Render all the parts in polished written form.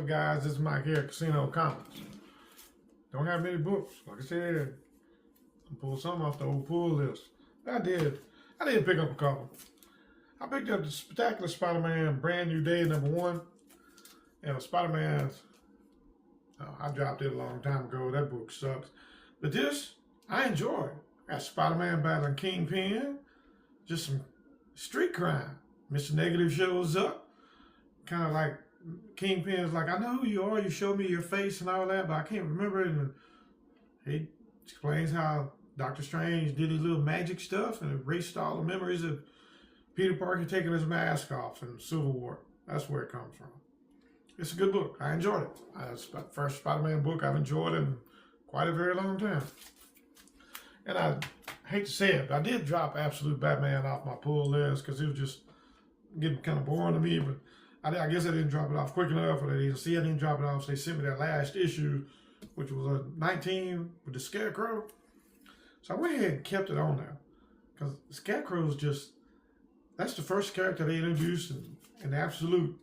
So guys, this is Mike here, Casino Comics. Don't have many books. Like I said, I pulled some off the old pull list. I did pick up a couple. I picked up the Spectacular Spider-Man Brand New Day #1. And the Spider-Man's, I dropped it a long time ago. That book sucks. But this, I enjoy. Got Spider-Man battling Kingpin. Just some street crime. Mr. Negative shows up. Kind of like Kingpin's like, I know who you are. You show me your face and all that, but I can't remember it. And he explains how Dr. Strange did his little magic stuff and erased all the memories of Peter Parker taking his mask off in Civil War. That's where it comes from. It's a good book. I enjoyed it. It's the first Spider-Man book I've enjoyed in quite a very long time. And I hate to say it, but I did drop Absolute Batman off my pull list because it was just getting kind of boring to me. But I guess I didn't drop it off quick enough, or they didn't see I didn't drop it off. So they sent me that last issue, which was a 19 with the Scarecrow. So I went ahead and kept it on there because the Scarecrow is just, that's the first character they introduced in Absolute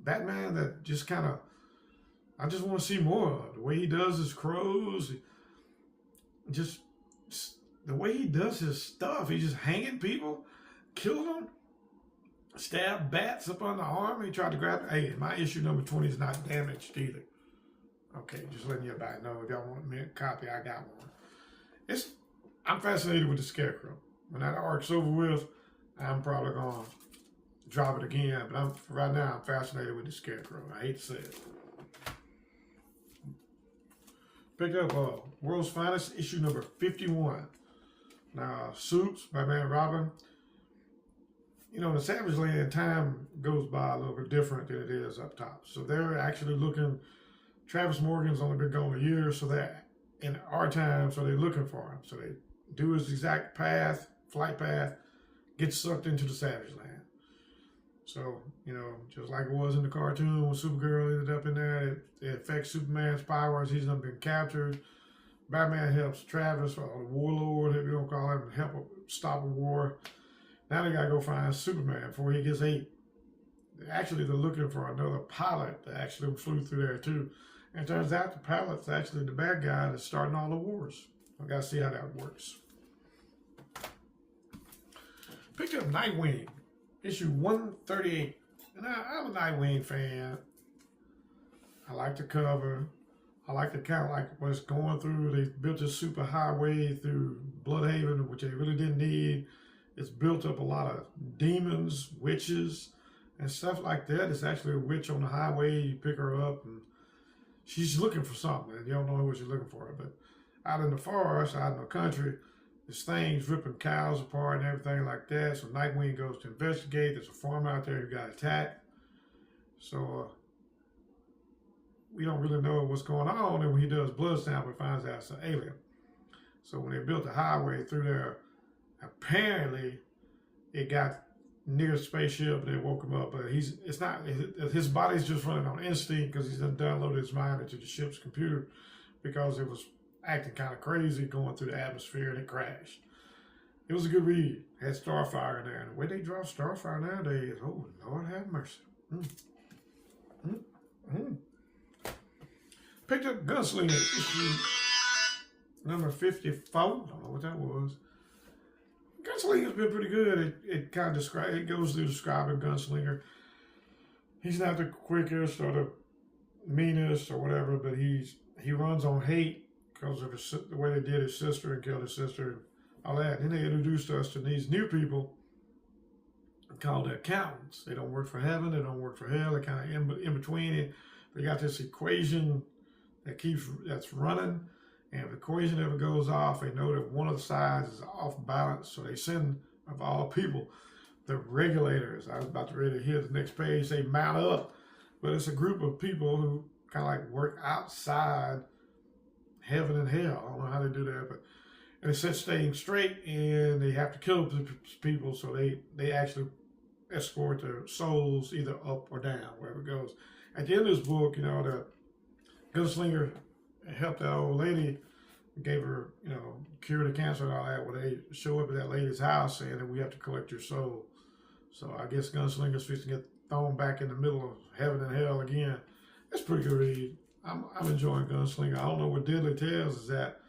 Batman that just kind of, I just want to see more of. The way he does his crows, just the way he does his stuff. He's just hanging people, killing them, stab bats up on the arm. He tried to grab, hey, my issue #20 is not damaged either. Okay, just letting you about know. If y'all want me a copy, I got one. I'm fascinated with the Scarecrow. When that arc's over with, I'm probably going to drop it again. But right now, I'm fascinated with the Scarecrow. I hate to say it. Picked up World's Finest, issue number 51. Now, Suits by Batman and Robin. You know, in the Savage Land, time goes by a little bit different than it is up top. So they're actually looking, Travis Morgan's only been gone a year, so that in our time, so they're looking for him. So they do his exact path, flight path, get sucked into the Savage Land. So, you know, just like it was in the cartoon when Supergirl ended up in there, it affects Superman's powers. He's been captured. Batman helps Travis, or the Warlord, if you don't call him, help stop a war. Now they gotta go find Superman before he gets ate. Actually, they're looking for another pilot that actually flew through there too. And it turns out the pilot's actually the bad guy that's starting all the wars. I gotta see how that works. Picked up Nightwing, issue 138. And I'm a Nightwing fan. I like the cover. I like the kind of like what's going through. They built a super highway through Bloodhaven, which they really didn't need. It's built up a lot of demons, witches, and stuff like that. It's actually a witch on the highway. You pick her up, and she's looking for something, and you don't know what she's looking for. But out in the forest, out in the country, this thing's ripping cows apart and everything like that. So Nightwing goes to investigate. There's a farm out there who got attacked. So we don't really know what's going on. And when he does blood sample, he finds out it's an alien. So when they built the highway through there, apparently it got near the spaceship and they woke him up. But his body's just running on instinct because he's done downloaded his mind into the ship's computer because it was acting kind of crazy going through the atmosphere and it crashed. It was a good read. Had Starfire in there. And the way they draw Starfire nowadays, oh, Lord have mercy. Picked up Gunslinger, issue number 54. I don't know what that was. Gunslinger's been pretty good. It kind of goes through describing Gunslinger. He's not the quickest or the meanest or whatever, but he runs on hate because of the way they did his sister and killed his sister and all that. And then they introduced us to these new people called the accountants. They don't work for heaven. They don't work for hell. They're kind of in between it. They got this equation that's running. And if the equation ever goes off, they know that one of the sides is off balance. So they send, of all people, the regulators. I was about to read it here, the next page, they mount up. But it's a group of people who kind of like work outside heaven and hell. I don't know how they do that, but and it's set staying straight, and they have to kill people. So they actually escort their souls either up or down, wherever it goes. At the end of this book, you know, the Gunslinger helped that old lady, gave her, you know, cure the cancer and all that. Well, they show up at that lady's house saying that we have to collect your soul. So I guess Gunslinger's fixing to get thrown back in the middle of heaven and hell again. It's a pretty good read. I'm enjoying Gunslinger. I don't know where Deadly Tales is at.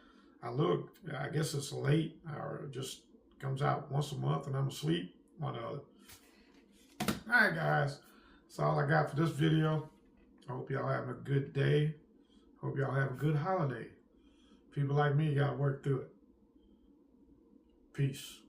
I looked. I guess it's late, or it just comes out once a month and I'm asleep. One or the other. All right, guys. That's all I got for this video. I hope y'all having a good day. Hope y'all have a good holiday. People like me got to work through it. Peace.